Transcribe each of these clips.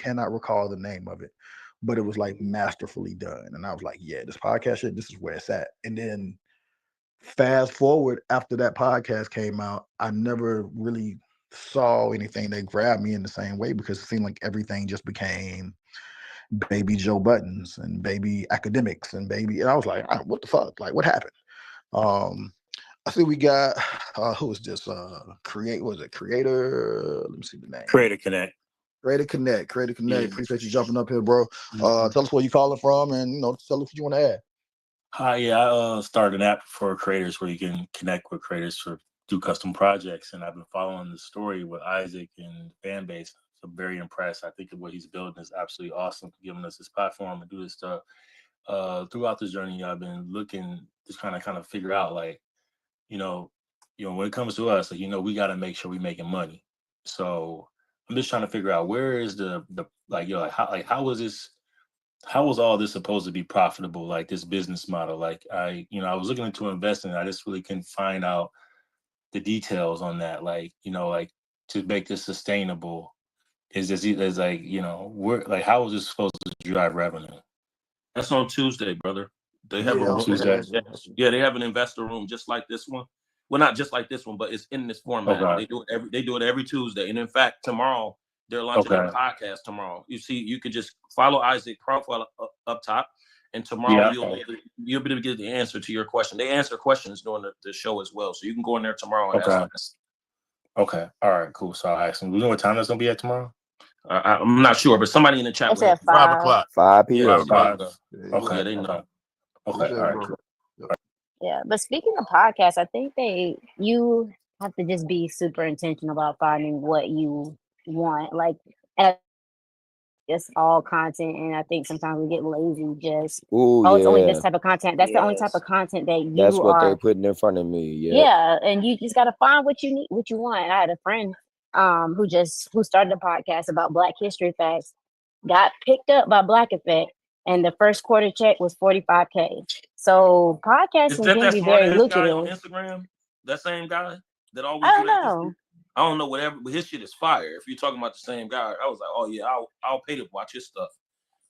cannot recall the name of it, but it was like masterfully done. And I was like, yeah, this podcast shit, this is where it's at. And then fast forward after that podcast came out, I never really saw anything that grabbed me in the same way because it seemed like everything just became baby Joe Buttons and baby academics and baby. And I was like, what the fuck? Like, what happened? I see we got who is this? Creator? Let me see the name. Creator Connect. Creator Connect. Yeah. Appreciate you jumping up here, bro. Tell us where you calling from, and tell us what you want to add. Hi, yeah, I started an app for creators where you can connect with creators to do custom projects, and I've been following the story with Isaac and Fanbase. So I'm very impressed. I think what he's building is absolutely awesome, giving us this platform to do this stuff. Throughout this journey, I've been looking to kind of figure out, like, when it comes to us, like, we got to make sure we're making money. So I'm just trying to figure out where is how was all this supposed to be profitable? Like this business model, like I was looking into investing. I just really couldn't find out the details on that. Like, to make this sustainable is how is this supposed to drive revenue? That's on Tuesday, brother. They have a room. Tuesday. Yeah, they have an investor room just like this one. Well, not just like this one, but it's in this format. Okay. They do it every Tuesday. And in fact, tomorrow they're launching a podcast tomorrow. You can just follow Isaac's profile up top, and tomorrow you'll be able to get the answer to your question. They answer questions during the show as well, so you can go in there tomorrow and ask us. Okay, all right, cool. So I'll ask them. You know what time that's gonna be at tomorrow? I'm not sure, but somebody in the chat. It's at 5 o'clock. 5 p.m. Yeah, 5. Okay, yeah, they know. Okay, all right. Cool. Yeah, but speaking of podcasts, I think you have to just be super intentional about finding what you want. Like, and it's all content, and I think sometimes we get lazy. It's only this type of content. That's the only type of content that That's what they're putting in front of me. Yeah, and you just got to find what you need, what you want. I had a friend who started a podcast about Black history facts, got picked up by Black Effect, and the first quarter check was $45K. So podcasting can be very lucrative. On Instagram, that same guy that always. I don't know. I don't know whatever, but his shit is fire. If you're talking about the same guy, I was like, oh yeah, I'll pay to watch his stuff.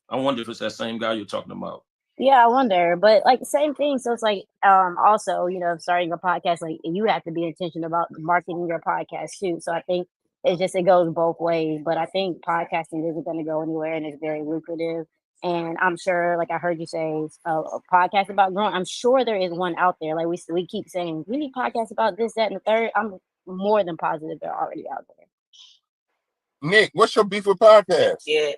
I wonder if it's that same guy you're talking about. Yeah, I wonder, but like same thing. So it's like, also, starting a podcast, like you have to be intentional about marketing your podcast too. So I think it goes both ways. But I think podcasting isn't going to go anywhere, and it's very lucrative. And I'm sure, like I heard you say, a podcast about growing. I'm sure there is one out there. Like we keep saying, we need podcasts about this, that, and the third. I'm more than positive they're already out there. Nick, what's your beef with podcasts? Yeah.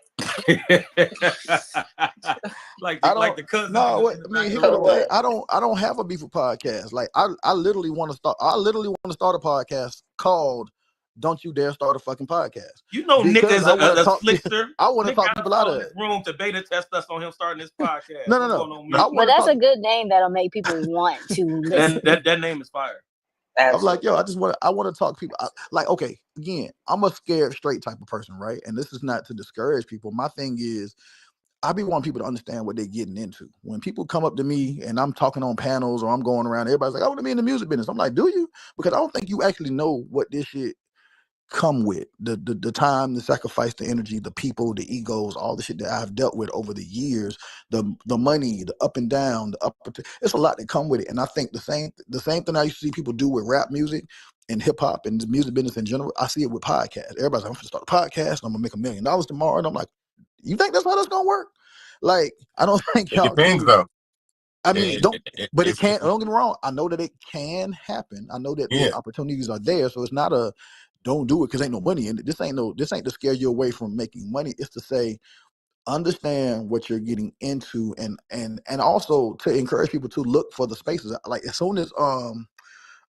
like the cousin. No, I mean, here's the thing. I don't have a beef with podcasts. Like I literally want to start a podcast called "Don't You Dare Start a Fucking Podcast." Nick is a slickster. I want to talk people out of it. Room to beta test us on him starting this podcast. No. But that's a good name that'll make people want to listen. that name is fire. I'm like, yo, I want to talk to people. Okay, again, I'm a scared straight type of person, right? And this is not to discourage people. My thing is, I be wanting people to understand what they're getting into. When people come up to me and I'm talking on panels or I'm going around, everybody's like, I want to be in the music business. I'm like, do you? Because I don't think you actually know what this shit come with. The time, the sacrifice, the energy, the people, the egos, all the shit that I've dealt with over the years, the money, the up and down, it's a lot that come with it. And I think the same thing I used to see people do with rap music and hip hop and the music business in general, I see it with podcasts. Everybody's like, I'm gonna start a podcast and I'm gonna make $1 million tomorrow. And I'm like, you think that's how that's gonna work? Like, I don't think y'all. It depends though. I mean, it can't. Don't get me wrong. I know that it can happen. I know that the opportunities are there. So it's not a don't do it because ain't no money in it. This ain't to scare you away from making money. It's to say, understand what you're getting into, and also to encourage people to look for the spaces. Like as soon as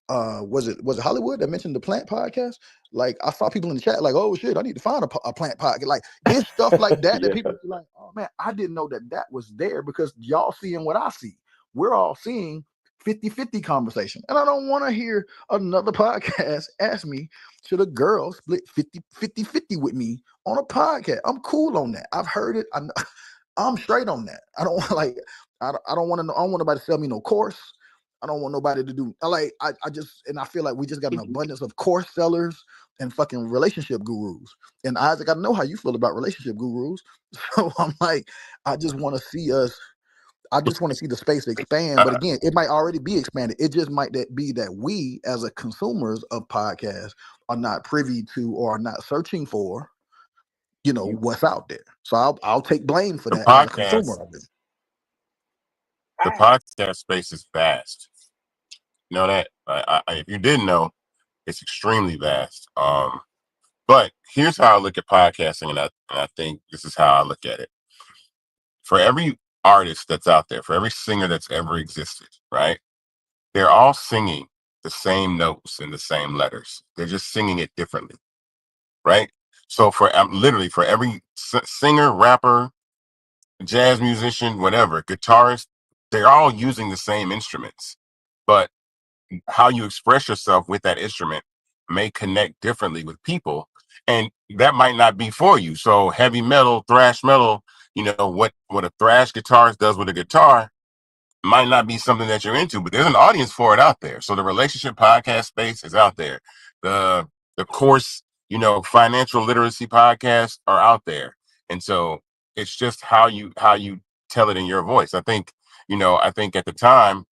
was it Hollywood that mentioned the plant podcast? Like I saw people in the chat like, oh shit, I need to find a plant podcast. Like it's stuff like that that people be like, oh man, I didn't know that was there because y'all seeing what I see. We're all seeing 50-50 conversation. And I don't want to hear another podcast ask me, should a girl split 50-50 with me on a podcast? I'm cool on that. I've heard it. I'm straight on that. I don't want nobody to sell me no course. I don't want nobody to do I feel like we just got an abundance of course sellers and fucking relationship gurus. And Isaac, I know how you feel about relationship gurus. So I'm like, I just want to see the space expand. But again, it might already be expanded. It just might be that we, as a consumers of podcasts, are not privy to or are not searching for, what's out there. So I'll take blame for that as a consumer of it. The podcast space is vast. You know that? If you didn't know, it's extremely vast. But here's how I look at podcasting, and I think this is how I look at it. For every artist that's out there, for every singer that's ever existed, right? They're all singing the same notes and the same letters. They're just singing it differently, right? So literally for every singer, rapper, jazz musician, whatever, guitarist, they're all using the same instruments, but how you express yourself with that instrument may connect differently with people, and that might not be for you. So heavy metal, thrash metal, what a thrash guitarist does with a guitar might not be something that you're into, but there's an audience for it out there. So the relationship podcast space is out there. The course, financial literacy podcasts are out there. And so it's just how you tell it in your voice. I think at the time,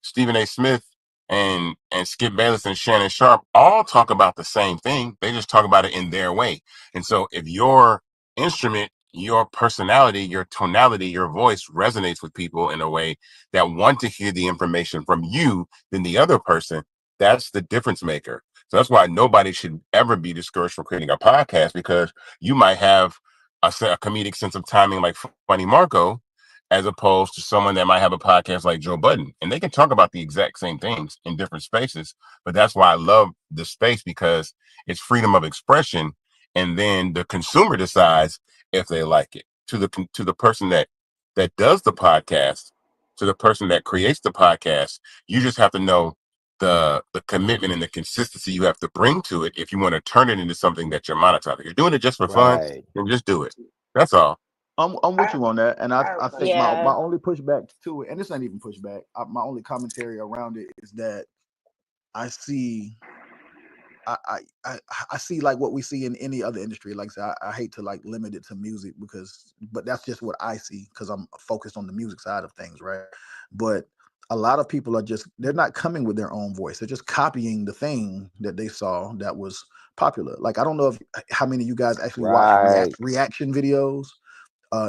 Stephen A. Smith and Skip Bayless and Shannon Sharp all talk about the same thing. They just talk about it in their way. And so if your instrument, your personality, your tonality, your voice resonates with people in a way that want to hear the information from you than the other person, that's the difference maker. So that's why nobody should ever be discouraged from creating a podcast, because you might have a comedic sense of timing like Funny Marco, as opposed to someone that might have a podcast like Joe Budden. And they can talk about the exact same things in different spaces. But that's why I love the space, because it's freedom of expression. And then the consumer decides if they like it. To the person that does the podcast, to the person that creates the podcast, you just have to know the commitment and the consistency you have to bring to it if you want to turn it into something that you're monetizing. If you're doing it just for fun, then just do it. That's all. I'm with you on that, and I think Yeah. my only pushback to it, and this ain't even pushback. My only commentary around it is that I see, I see like what we see in any other industry. Like I said, I hate to like limit it to music but that's just what I see because I'm focused on the music side of things, right? But a lot of people they're not coming with their own voice. They're just copying the thing that they saw that was popular. Like I don't know how many of you guys actually watch reaction videos.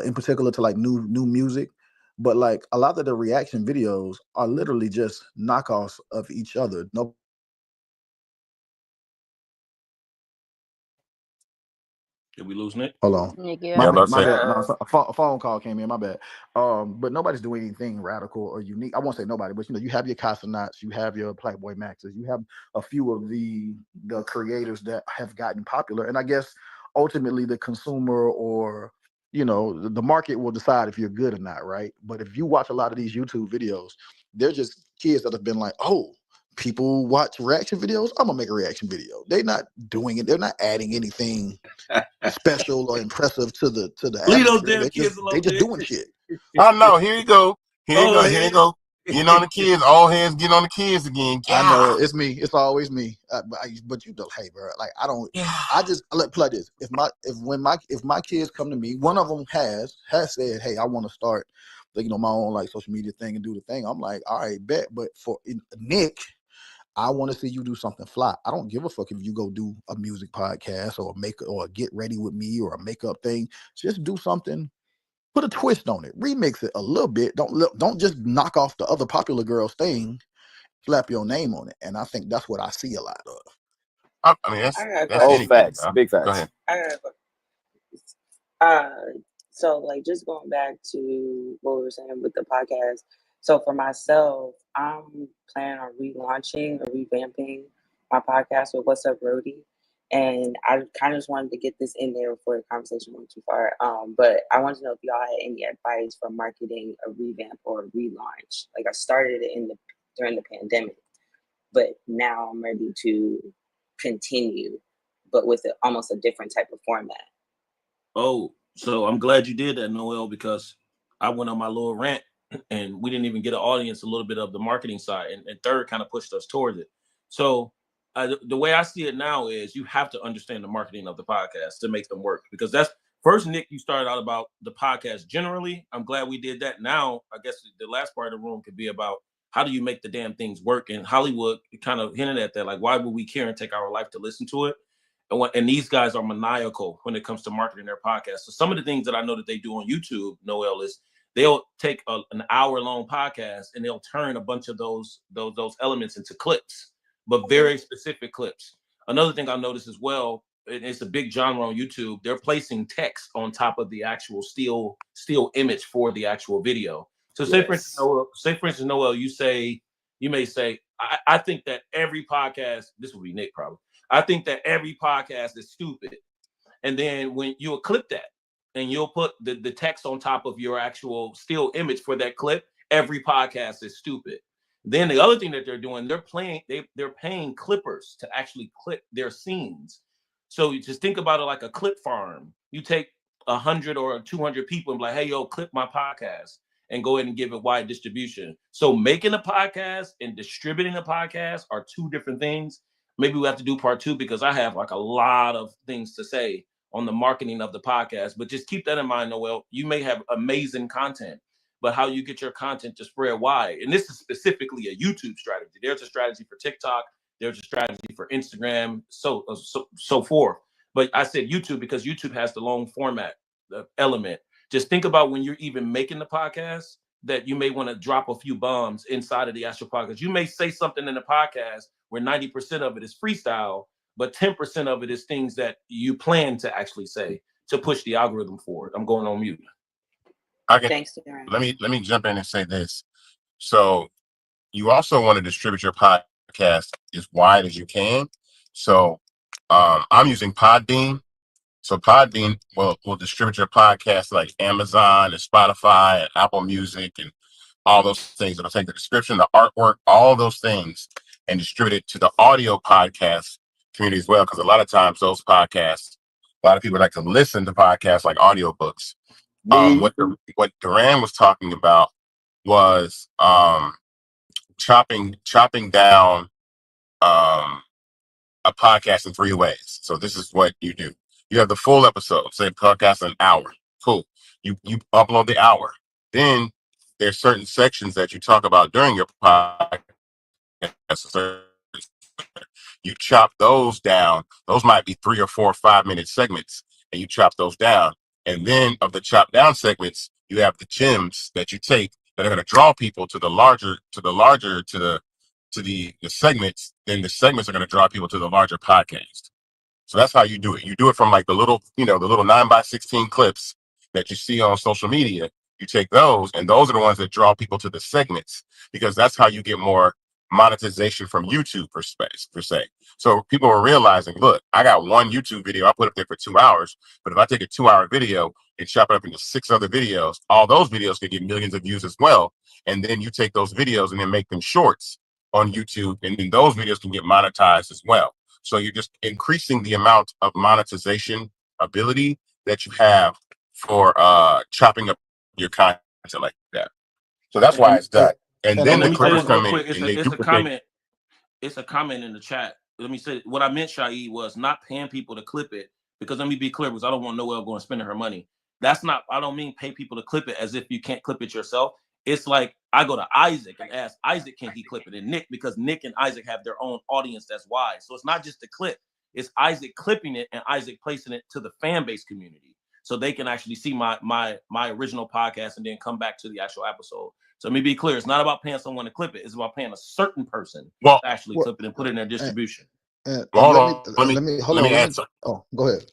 In particular to like new music, but like a lot of the reaction videos are literally just knockoffs of each other. No, did we lose Nick? hold on. Nick, My yeah. bad. No, a phone call came in. My bad. But nobody's doing anything radical or unique. I won't say nobody, but you have your Casanats, you have your Playboy Maxes, you have a few of the creators that have gotten popular, and I guess ultimately the consumer or the market will decide if you're good or not, right? But if you watch a lot of these YouTube videos, they're just kids that have been like, oh, people watch reaction videos, I'm gonna make a reaction video. They're not doing it, they're not adding anything special or impressive to the Leave those atmosphere. damn kids alone. They just doing shit. Oh no, here you go. Here you Oh, go. Getting on the kids. All hands getting on the kids again. Yeah. I know it's me. It's always me. But you don't. Hey, bro. Like I don't. Yeah. I just play this. If my kids come to me, one of them has said, "Hey, I want to start, my own like social media thing and do the thing." I'm like, all right, bet. But for Nick, I want to see you do something fly. I don't give a fuck if you go do a music podcast or or get ready with me or a makeup thing. Just do something. Put a twist on it. Remix it a little bit. Don't just knock off the other popular girls thing. Slap your name on it. And I think that's what I see a lot of. I mean, that's facts. Big facts. Go ahead. I got a so like just going back to what we were saying with the podcast. So for myself, I'm planning on relaunching or revamping my podcast with What's Up Rody. And I kind of just wanted to get this in there before the conversation went too far. But I wanted to know if y'all had any advice for marketing a revamp or a relaunch. Like I started it during the pandemic, but now I'm ready to continue, but with almost a different type of format. Oh, so I'm glad you did that, Noel, because I went on my little rant and we didn't even get an audience a little bit of the marketing side. And Third kind of pushed us towards it. So the way I see it now is you have to understand the marketing of the podcast to make them work, because that's first, Nick, you started out about the podcast generally. I'm glad we did that. Now, I guess the last part of the room could be about how do you make the damn things work? And Hollywood kind of hinted at that. Like, why would we care and take our life to listen to it? And these guys are maniacal when it comes to marketing their podcast. So some of the things that I know that they do on YouTube, Noel, is they'll take an hour-long podcast and they'll turn a bunch of those elements into clips, but very specific clips. Another thing I noticed as well, it's a big genre on YouTube, they're placing text on top of the actual still image for the actual video. So say for instance, Noel, you may say, I think that every podcast, this will be Nick probably, I think that every podcast is stupid. And then when you'll clip that and you'll put the text on top of your actual still image for that clip, every podcast is stupid. Then the other thing that they're doing, they're paying clippers to actually clip their scenes. So you just think about it like a clip farm. You take 100 or 200 people and be like, hey, yo, clip my podcast, and go ahead and give it wide distribution. So making a podcast and distributing a podcast are two different things. Maybe we have to do part 2, because I have like a lot of things to say on the marketing of the podcast. But just keep that in mind, Noel. You may have amazing content, but how you get your content to spread wide. And this is specifically a YouTube strategy. There's a strategy for TikTok. There's a strategy for Instagram, so forth. But I said YouTube because YouTube has the long format element. Just think about when you're even making the podcast that you may want to drop a few bombs inside of the actual podcast. You may say something in the podcast where 90% of it is freestyle, but 10% of it is things that you plan to actually say to push the algorithm forward. I'm going on mute. Thanks, Darren. Let me jump in and say this. So you also want to distribute your podcast as wide as you can. So I'm using Podbean. So Podbean will distribute your podcast like Amazon and Spotify and Apple Music and all those things. It'll take the description, the artwork, all those things, and distribute it to the audio podcast community as well. Because a lot of times those podcasts, a lot of people like to listen to podcasts like audiobooks. What Duran was talking about was chopping down a podcast in 3 ways. So this is what you do. You have the full episode, say podcast an hour. Cool. You upload the hour. Then there's certain sections that you talk about during your podcast. You chop those down. Those might be 3 or 4 or 5-minute segments, and you chop those down. And then of the chopped down segments, you have the gems that you take that are going to draw people to the segments. Then the segments are going to draw people to the larger podcast. So that's how you do it. You do it from like the little 9x16 clips that you see on social media. You take those, and those are the ones that draw people to the segments, because that's how you get more monetization from YouTube per se. So people are realizing, look, I got one YouTube video I put up there for 2 hours, but if I take a 2-hour video and chop it up into 6 other videos, all those videos can get millions of views as well. And then you take those videos and then make them shorts on YouTube, and then those videos can get monetized as well. So you're just increasing the amount of monetization ability that you have for chopping up your content like that. So that's why it's done. And then the clippers come in. It's a comment in the chat. Let me say what I meant, Shaid, was not paying people to clip it, because let me be clear, because I don't want Noel going spending her money. That's not, I don't mean pay people to clip it as if you can't clip it yourself. It's like I go to Isaac and ask Isaac, can he clip it? And Nick, because Nick and Isaac have their own audience that's wide. So it's not just the clip. It's Isaac clipping it and Isaac placing it to the Fanbase community, so they can actually see my original podcast and then come back to the actual episode. So let me be clear. It's not about paying someone to clip it. It's about paying a certain person to actually clip it and put it in their distribution. Let me add something. Oh, go ahead.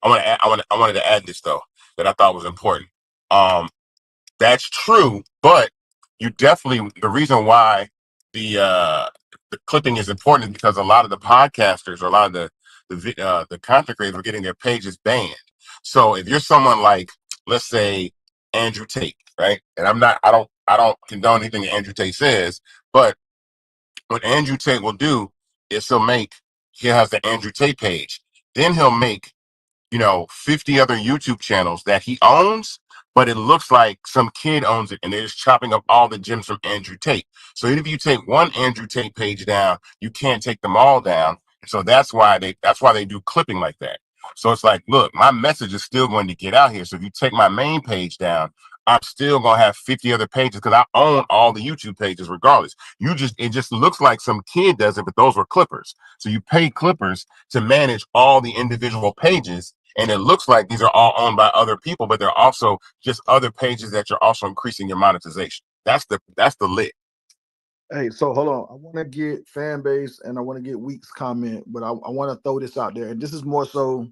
I wanted to add this though, that I thought was important. That's true, but you definitely, the reason why the clipping is important is because a lot of the podcasters or a lot of the content creators are getting their pages banned. So if you're someone like, let's say, Andrew Tate, right? And I don't condone anything that Andrew Tate says, but what Andrew Tate will do is he has the Andrew Tate page. Then he'll make 50 other YouTube channels that he owns, but it looks like some kid owns it and they're just chopping up all the gems from Andrew Tate. So even if you take one Andrew Tate page down, you can't take them all down. So that's why they do clipping like that. So it's like, look, my message is still going to get out here. So if you take my main page down, I'm still going to have 50 other pages because I own all the YouTube pages regardless. It just looks like some kid does it, but those were clippers. So you pay clippers to manage all the individual pages. And it looks like these are all owned by other people, but they're also just other pages that you're also increasing your monetization. That's the lick. Hey, so hold on. I want to get Fanbase and I want to get Weeks comment, but I want to throw this out there. And this more so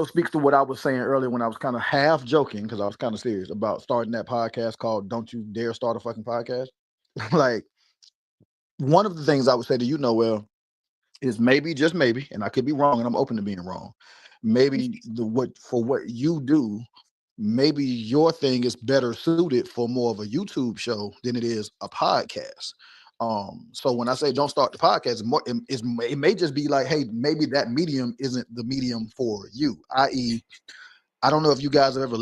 speaks to what I was saying earlier when I was kind of half joking because I was kind of serious about starting that podcast called Don't You Dare Start a Fucking Podcast. Like, one of the things I would say to you, Noel, is maybe, just maybe, and I could be wrong, and I'm open to being wrong. Maybe what you do, maybe your thing is better suited for more of a YouTube show than it is a podcast. So when I say don't start the podcast, it may just be like, hey, maybe that medium isn't the medium for you. I.e., I don't know if you guys have ever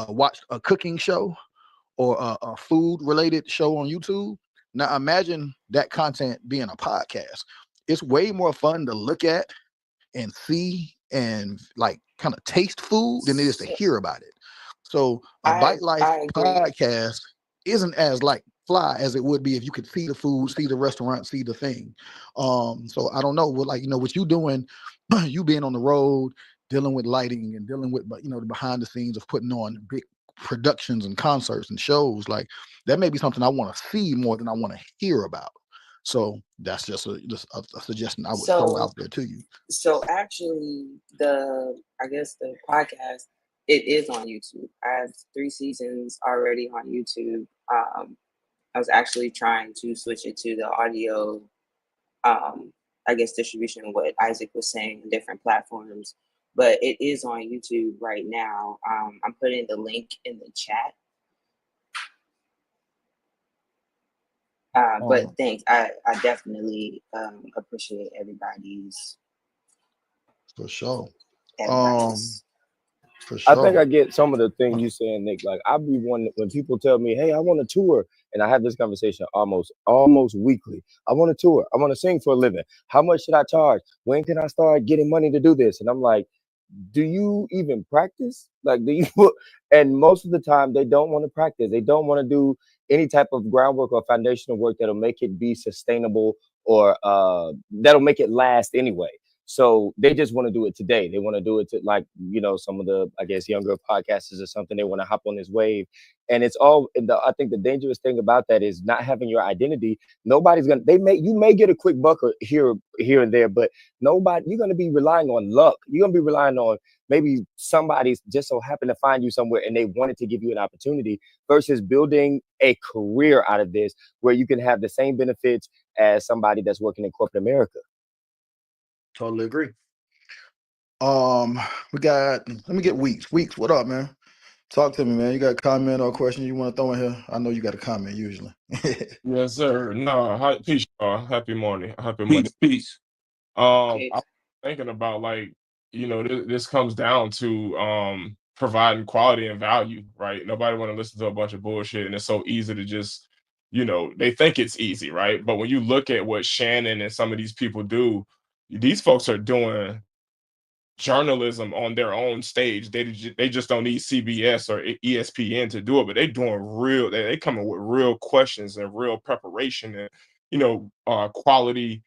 watched a cooking show or a food related show on YouTube. Now imagine that content being a podcast. It's way more fun to look at and see and like kind of taste food than it is to hear about it. So a Bite Life podcast isn't as like fly as it would be if you could see the food, see the restaurant, see the thing. So I don't know what, like, what you doing, you being on the road, dealing with lighting and dealing with, the behind the scenes of putting on big productions and concerts and shows, like that may be something I want to see more than I want to hear about. So that's just a suggestion I would throw out there to you. So actually, the podcast, it is on YouTube. I have 3 seasons already on YouTube. I was actually trying to switch it to the audio, distribution, what Isaac was saying, in different platforms. But it is on YouTube right now. I'm putting the link in the chat. But thanks. I definitely appreciate everybody's. For sure. For sure. I think I get some of the things you saying, Nick. Like, I be one when people tell me, "Hey, I want a tour," and I have this conversation almost weekly. I want a tour. I want to sing for a living. How much should I charge? When can I start getting money to do this? And I'm like, do you even practice? Like, do you? And most of the time, they don't want to practice. They don't want to do any type of groundwork or foundational work that'll make it be sustainable or that'll make it last anyway. So they just want to do it today. They want to do it to, like, some of the, I guess, younger podcasters or something. They want to hop on this wave. And it's all, I think the dangerous thing about that is not having your identity. Nobody's going to, you may get a quick buck here and there, but you're going to be relying on luck. You're going to be relying on maybe somebody's just so happened to find you somewhere and they wanted to give you an opportunity versus building a career out of this where you can have the same benefits as somebody that's working in corporate America. Totally agree. Let me get Weeks. Weeks, what up, man? Talk to me, man. You got a comment or a question you want to throw in here? I know you got a comment usually. Yes, sir. No, peace, y'all. Happy morning. Peace. I'm thinking about, like, this comes down to providing quality and value, right? Nobody want to listen to a bunch of bullshit, and it's so easy to just, they think it's easy, right? But when you look at what Shannon and some of these people do, these folks are doing journalism on their own stage. They just don't need CBS or ESPN to do it, but they're doing real. They coming with real questions and real preparation and quality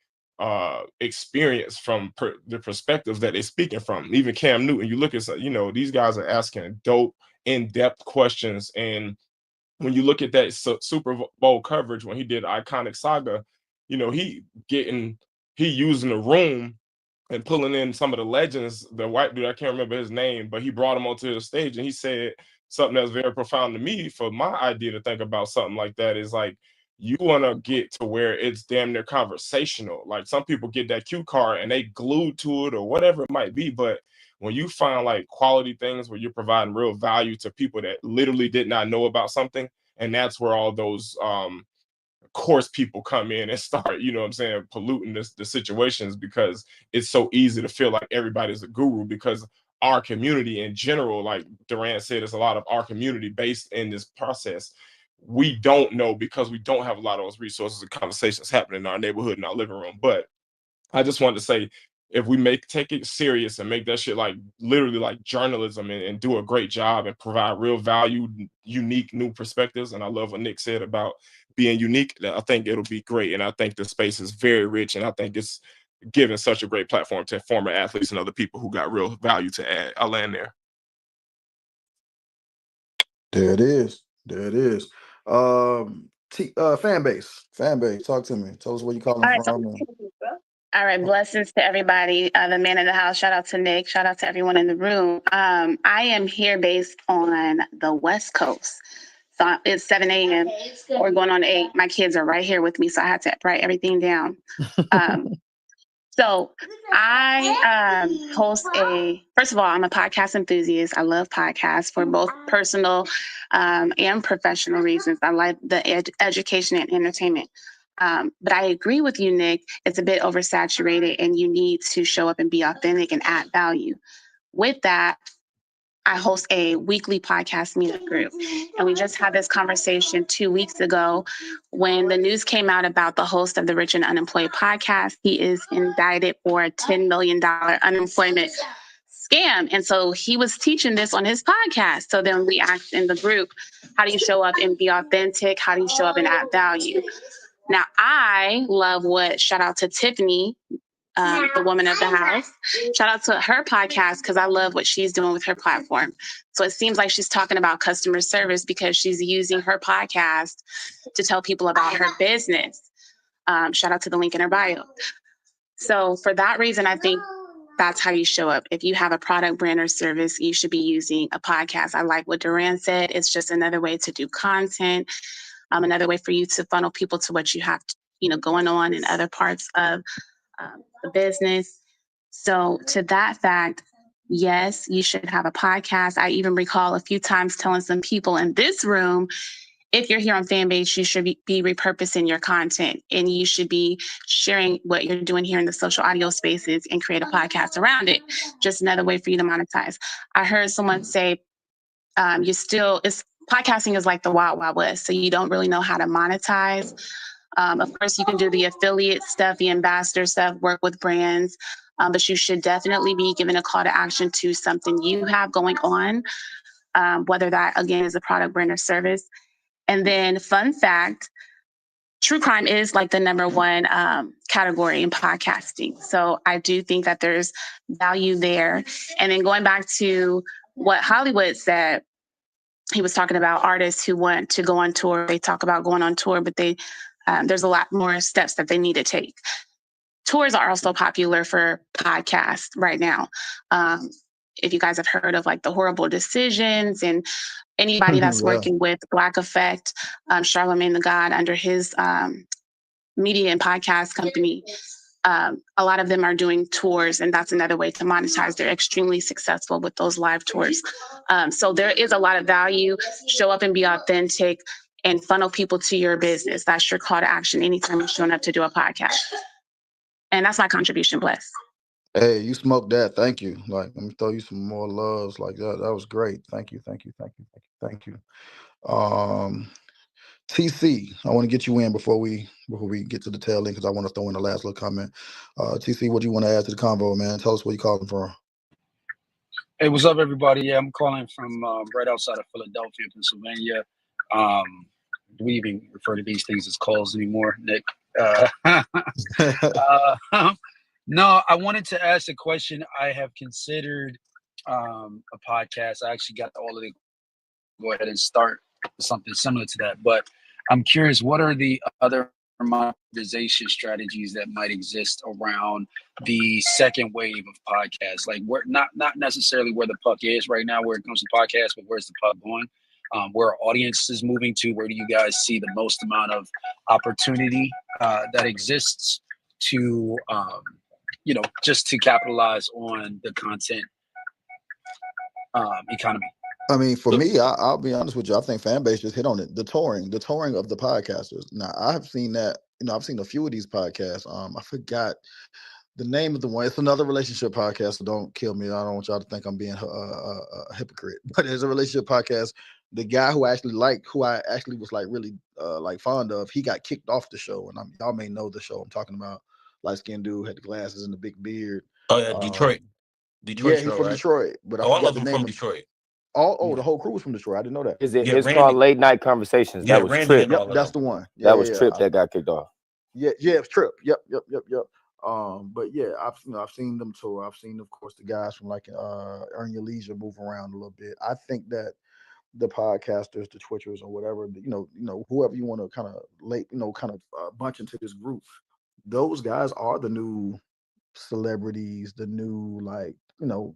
experience from the perspectives that they're speaking from. Even Cam Newton, you look at these guys are asking dope, in-depth questions, and when you look at that Super Bowl coverage when he did Iconic Saga, he using the room and pulling in some of the legends. The white dude, I can't remember his name, but he brought him onto the stage and he said something that's very profound to me. For my idea to think about something like that is like, you want to get to where it's damn near conversational. Like, some people get that cue card and they glued to it or whatever it might be. But when you find like quality things where you're providing real value to people that literally did not know about something, and that's where all those course people come in and start, polluting the situations, because it's so easy to feel like everybody's a guru because our community in general, like Durant said, there's a lot of our community based in this process. We don't know because we don't have a lot of those resources and conversations happening in our neighborhood, in our living room. But I just wanted to say, if we take it serious and make that shit like literally like journalism and do a great job and provide real value, unique new perspectives. And I love what Nick said about being unique. I think it'll be great. And I think the space is very rich. And I think it's giving such a great platform to former athletes and other people who got real value to add. I'll land there. There it is. There it is. Fanbase. Talk to me. Tell us where you calling from. All right, blessings to everybody. The man in the house. Shout out to Nick. Shout out to everyone in the room. I am here based on the West Coast. So it's 7 a.m. We're going on 8. My kids are right here with me, so I had to write everything down. So I host first of all, I'm a podcast enthusiast. I love podcasts for both personal and professional reasons. I like the education and entertainment. But I agree with you, Nick. It's a bit oversaturated and you need to show up and be authentic and add value. With that, I host a weekly podcast meetup group. And we just had this conversation 2 weeks ago when the news came out about the host of the Rich and Unemployed podcast. He is indicted for a $10 million unemployment scam. And so he was teaching this on his podcast. So then we asked in the group, how do you show up and be authentic? How do you show up and add value? Now, I love shout out to Tiffany, the woman of the house. Shout out to her podcast because I love what she's doing with her platform. So it seems like she's talking about customer service because she's using her podcast to tell people about her business. Shout out to the link in her bio. So for that reason, I think that's how you show up. If you have a product, brand, or service, you should be using a podcast. I like what Duran said. It's just another way to do content, another way for you to funnel people to what you have going on in other parts of the business. So to that fact, yes, you should have a podcast. I even recall a few times telling some people in this room, if you're here on Fanbase, you should be repurposing your content and you should be sharing what you're doing here in the social audio spaces and create a podcast around it. Just another way for you to monetize. I heard someone say, podcasting is like the Wild Wild West. So you don't really know how to monetize. Of course, you can do the affiliate stuff, the ambassador stuff, work with brands, but you should definitely be giving a call to action to something you have going on, whether that, again, is a product, brand, or service. And then, fun fact, true crime is like the number one category in podcasting. So I do think that there's value there. And then going back to what Hollywood said, he was talking about artists who want to go on tour. They talk about going on tour, but there's a lot more steps that they need to take. Tours are also popular for podcasts right now. If you guys have heard of like the Horrible Decisions and anybody that's working with Black Effect, Charlemagne the God under his media and podcast company, a lot of them are doing tours, and that's another way to monetize. They're extremely successful with those live tours. So there is a lot of value. Show up and be authentic and funnel people to your business. That's your call to action anytime you're showing up to do a podcast. And that's my contribution, Bless. Hey, you smoked that. Thank you. Like, let me throw you some more loves like that. That was great. Thank you. TC, I want to get you in before we get to the tail end because I want to throw in the last little comment. TC, what do you want to add to the convo, man? Tell us where you're calling from. Hey, what's up, everybody? Yeah, I'm calling from right outside of Philadelphia, Pennsylvania. Do we even refer to these things as calls anymore, Nick? No, I wanted to ask a question. I have considered a podcast. I actually got all of the go ahead and start something similar to that. But I'm curious, what are the other monetization strategies that might exist around the second wave of podcasts? Like, where not necessarily where the puck is right now, where it comes to podcasts, but where's the puck going? Where our audience is moving to? Where do you guys see the most amount of opportunity that exists to, just to capitalize on the content economy? I mean, for me, I'll be honest with you. I think Fanbase just hit on it. The touring of the podcasters. Now, I've seen that. I've seen a few of these podcasts. I forgot The name of the one, it's another relationship podcast, so don't kill me. I don't want y'all to think I'm being a hypocrite. But it's a relationship podcast. The guy who I actually was like really like fond of, he got kicked off the show, and y'all may know the show I'm talking about. Light skinned dude, had the glasses and the big beard. Oh yeah, Detroit Yeah, he's show, from right? Detroit, but I Oh, all forgot of the them name from of. Detroit. The whole crew was from Detroit. I didn't know that. It's Randy. called Late Night Conversations. Yeah, That was Randy Trip. and all Yep, of that's them. the one. That was Trip that got kicked off. Yeah, it's Trip. Yep. But yeah, I've seen them tour. I've seen, of course, the guys from like Earn Your Leisure move around a little bit. I think that the podcasters, the Twitchers, or whatever, whoever you want to kind of bunch into this group, those guys are the new celebrities, the new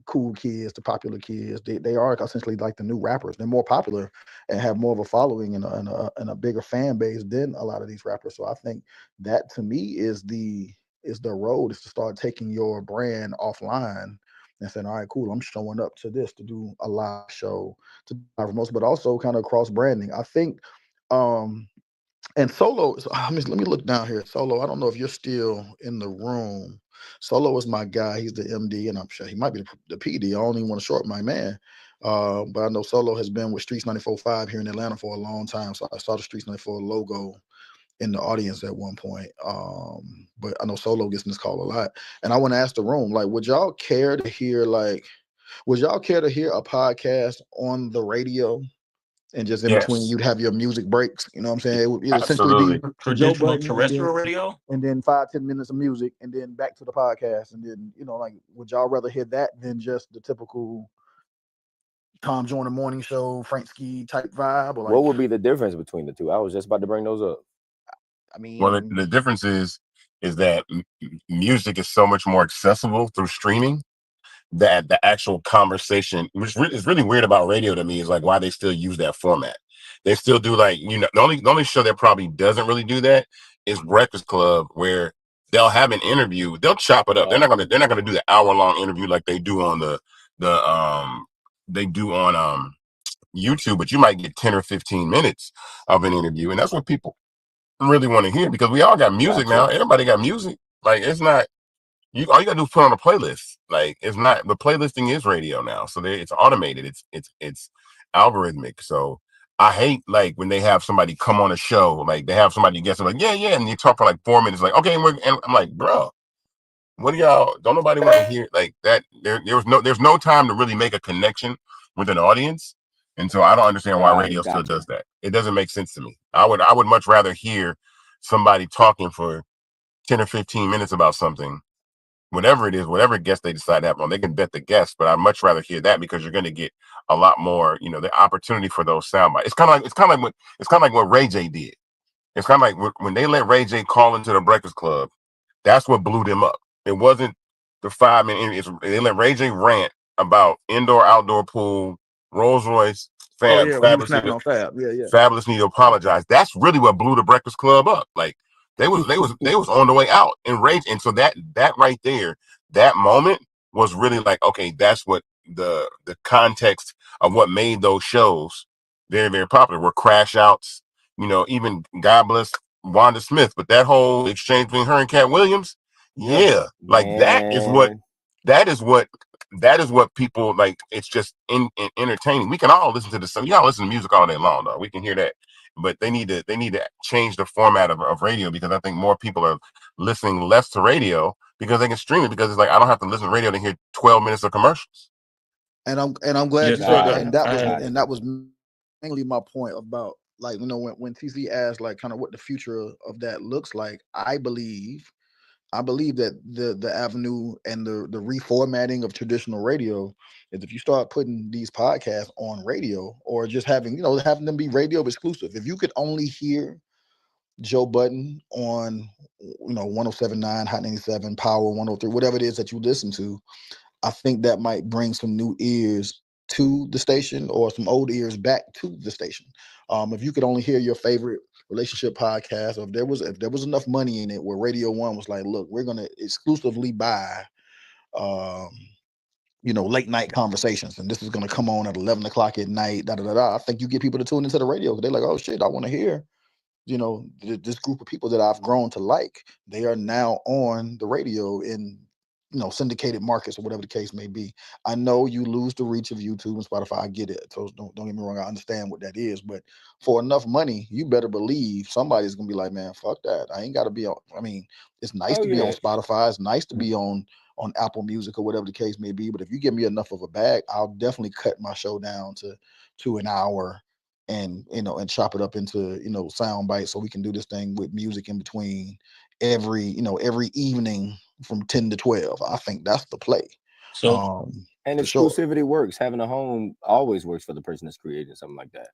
cool kids, the popular kids. They are essentially like the new rappers. They're more popular and have more of a following and a bigger fan base than a lot of these rappers. So I think that to me is the road, is to start taking your brand offline and saying, all right, cool, I'm showing up to this to do a live show, to promote, but also kind of cross branding. I think and Solo, let me look down here. Solo, I don't know if you're still in the room. Solo is my guy. He's the MD, and I'm sure he might be the PD. I don't even want to short my man. But I know Solo has been with Streets 94.5 here in Atlanta for a long time. So I saw the Streets 94 logo in the audience at one point. But I know Solo gets in this call a lot. And I want to ask the room, like, would y'all care to hear a podcast on the radio? And just in between, Yes, you'd have your music breaks. You know what I'm saying? It would essentially absolutely. be Joe Traditional Budden, terrestrial radio. and then 5-10 minutes of music, and then back to the podcast. And then like, would y'all rather hear that than just the typical Tom Joyner morning show, Frank Ski type vibe? Or What would be the difference between the two? I was just about to bring those up. I mean, Well, the difference is that music is so much more accessible through streaming, that the actual conversation, which is really weird about radio to me, is like why they still use that format. They still do, like, the only show that probably doesn't really do that is Breakfast Club, where they'll have an interview, they'll chop it up. They're not gonna do the hour-long interview like they do on YouTube, but you might get 10 or 15 minutes of an interview, and that's what people really want to hear, because we all got music now. Everybody got music. Like, it's not all you gotta do is put on a playlist. Like, it's not, the playlisting is radio now, so it's automated. It's algorithmic. So I hate, like, when they have somebody come on a show, like they have somebody guess, like, yeah, and you talk for like 4 minutes, like, okay, and I'm like, bro, what do y'all? Don't nobody want to hear like that? There's no time to really make a connection with an audience, and so I don't understand why radio still does that. It doesn't make sense to me. I would much rather hear somebody talking for 10 or 15 minutes about something, whatever it is, whatever guest they decide to have on. They can bet the guest, but I'd much rather hear that, because you're going to get a lot more, the opportunity for those sound bites. It's kind of like what Ray J did. It's kind of like when they let Ray J call into the Breakfast Club. That's what blew them up. It wasn't the 5 minute. They let Ray J rant about indoor, outdoor pool, Rolls Royce, when he was Fabulous snapping on Fab, Fabulous need to apologize. That's really what blew the Breakfast Club up. Like, they was on the way out and rage. And so that right there, that moment was really like, okay, that's what the context of what made those shows very, very popular were crash outs. Even God bless Wanda Smith, but that whole exchange between her and Cat Williams, like, that is what people like. It's just entertaining. We can all listen to the song. Y'all listen to music all day long, though. We can hear that, but they need to change the format of radio, because I think more people are listening less to radio because they can stream it, because it's like, I don't have to listen to radio to hear 12 minutes of commercials. And I'm glad you said that. And that was mainly my point about, like, when TC asked, like, kind of what the future of that looks like. I believe that the avenue and the reformatting of traditional radio is, if you start putting these podcasts on radio, or just having them be radio exclusive. If you could only hear Joe Budden on 107.9, Hot 97, Power 103, whatever it is that you listen to, I think that might bring some new ears to the station, or some old ears back to the station. If you could only hear your favorite relationship podcast, or if there was enough money in it where Radio One was like, look, we're gonna exclusively buy late night conversations, and this is gonna come on at 11 o'clock at night, I think you get people to tune into the radio, because they're like, oh shit, I want to hear this group of people that I've grown to like. They are now on the radio in syndicated markets or whatever the case may be. I know you lose the reach of YouTube and Spotify. I get it. So don't get me wrong. I understand what that is. But for enough money, you better believe somebody's going to be like, man, fuck that. I ain't got to be on. I mean, it's nice to be on Spotify. It's nice to be on Apple Music or whatever the case may be. But if you give me enough of a bag, I'll definitely cut my show down to an hour and chop it up into sound bites so we can do this thing with music in between every evening from 10 to 12. I think that's the play. So and exclusivity works. Having a home always works for the person that's creating something like that.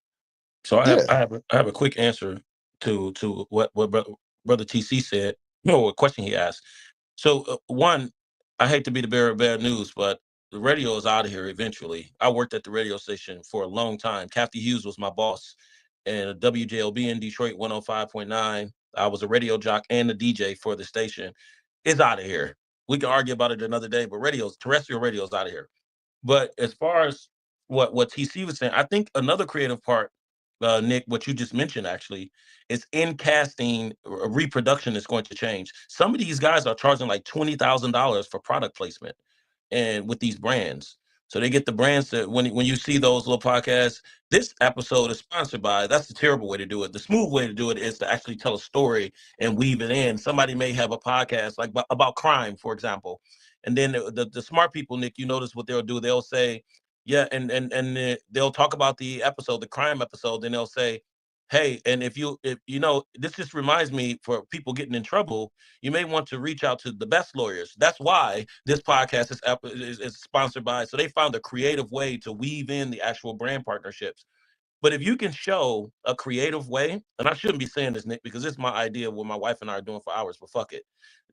So I have a quick answer to what brother TC said. A question he asked. So one, I hate to be the bearer of bad news, but the radio is out of here eventually. I worked at the radio station for a long time. Kathy Hughes was my boss, and WJLB in Detroit 105.9. I was a radio jock and a DJ for the station. It's out of here. We can argue about it another day, but terrestrial radio is out of here. But as far as what TC was saying, I think another creative part, Nick, what you just mentioned actually, is in casting, reproduction is going to change. Some of these guys are charging like $20,000 for product placement, and with these brands. So they get the brands that when you see those little podcasts, this episode is sponsored by. That's the terrible way to do it. The smooth way to do it is to actually tell a story and weave it in. Somebody may have a podcast like about crime, for example, and then the smart people, Nick, you notice what they'll do. They'll say, yeah, and they'll talk about the episode, the crime episode. Then they'll say, hey, and if this just reminds me, for people getting in trouble, you may want to reach out to the best lawyers. That's why this podcast is sponsored by. So they found a creative way to weave in the actual brand partnerships. But if you can show a creative way, and I shouldn't be saying this, Nick, because this is my idea of what my wife and I are doing for hours, but fuck it.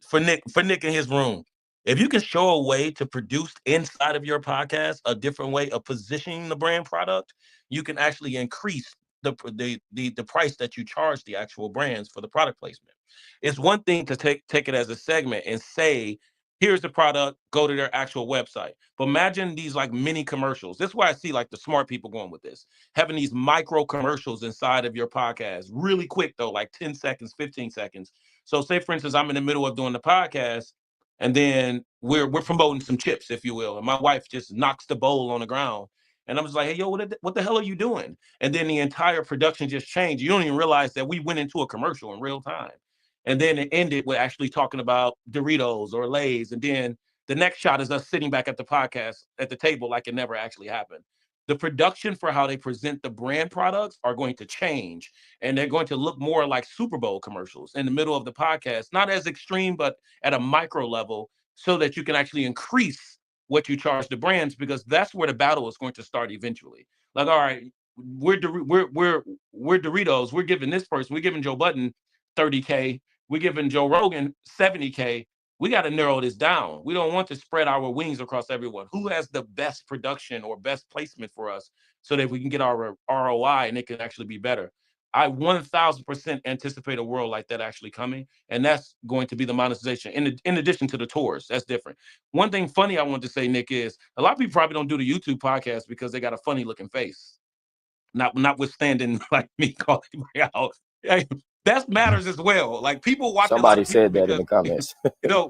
For Nick in his room, if you can show a way to produce inside of your podcast a different way of positioning the brand product, you can actually increase the price that you charge the actual brands for the product placement. It's one thing to take it as a segment and say, here's the product, go to their actual website. But imagine these like mini commercials. This is why I see like the smart people going with this, having these micro commercials inside of your podcast, really quick though, like 10 seconds, 15 seconds. So say for instance, I'm in the middle of doing the podcast, and then we're promoting some chips, if you will, and my wife just knocks the bowl on the ground. And I'm just like, hey, yo, what the hell are you doing? And then the entire production just changed. You don't even realize that we went into a commercial in real time. And then it ended with actually talking about Doritos or Lay's. And then the next shot is us sitting back at the podcast at the table like it never actually happened. The production for how they present the brand products are going to change, and they're going to look more like Super Bowl commercials in the middle of the podcast, not as extreme, but at a micro level, so that you can actually increase what you charge the brands, because that's where the battle is going to start eventually. Like, all right, we're Doritos. We're giving this person, we're giving Joe Budden $30K. We're giving Joe Rogan $70K. We got to narrow this down. We don't want to spread our wings across everyone. Who has the best production or best placement for us so that we can get our ROI and it can actually be better? I 1000% anticipate a world like that actually coming, and that's going to be the monetization. In addition to the tours, that's different. One thing funny I want to say, Nick, is a lot of people probably don't do the YouTube podcast because they got a funny looking face. Notwithstanding like me calling me out. Hey, that matters as well. Like people watch. Somebody said that in the comments.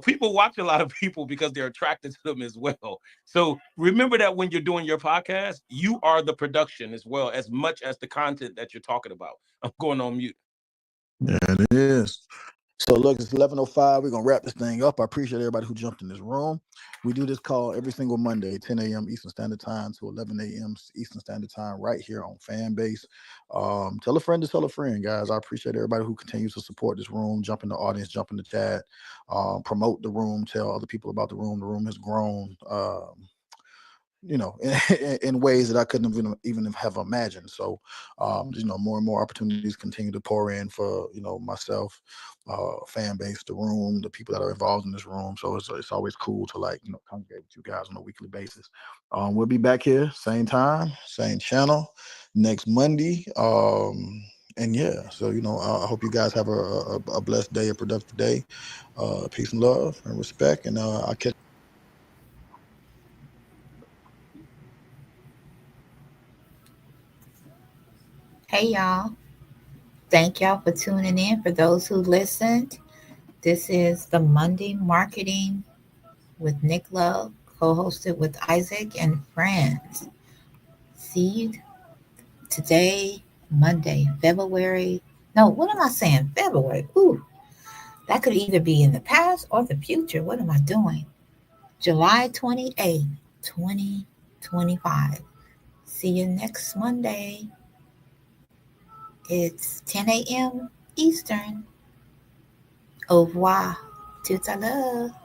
People watch a lot of people because they're attracted to them as well. So remember that when you're doing your podcast, you are the production as well, as much as the content that you're talking about. I'm going on mute. Yeah, it is. So look, it's 11:05. We're gonna wrap this thing up. I appreciate everybody who jumped in this room. We do this call every single Monday, 10 a.m. Eastern Standard Time to 11 a.m. Eastern Standard Time, right here on Fanbase. Tell a friend to tell a friend, guys. I appreciate everybody who continues to support this room. Jump in the audience, jump in the chat, promote the room, tell other people about the room. The room has grown. In ways that I couldn't even have imagined. So, more and more opportunities continue to pour in for, myself, fan base, the room, the people that are involved in this room. So it's always cool to congregate with you guys on a weekly basis. We'll be back here, same time, same channel next Monday. And yeah, so, I hope you guys have a blessed day, a productive day. Peace and love and respect. And I'll catch Hey, y'all. Thank y'all for tuning in. For those who listened, this is the Monday Marketing with Nick Love, co-hosted with Isaac and friends. See you today, Monday, February. No, what am I saying? February. Ooh, that could either be in the past or the future. What am I doing? July 28th, 2025. See you next Monday. It's 10 a.m. Eastern. Au revoir. Tout à l'heure.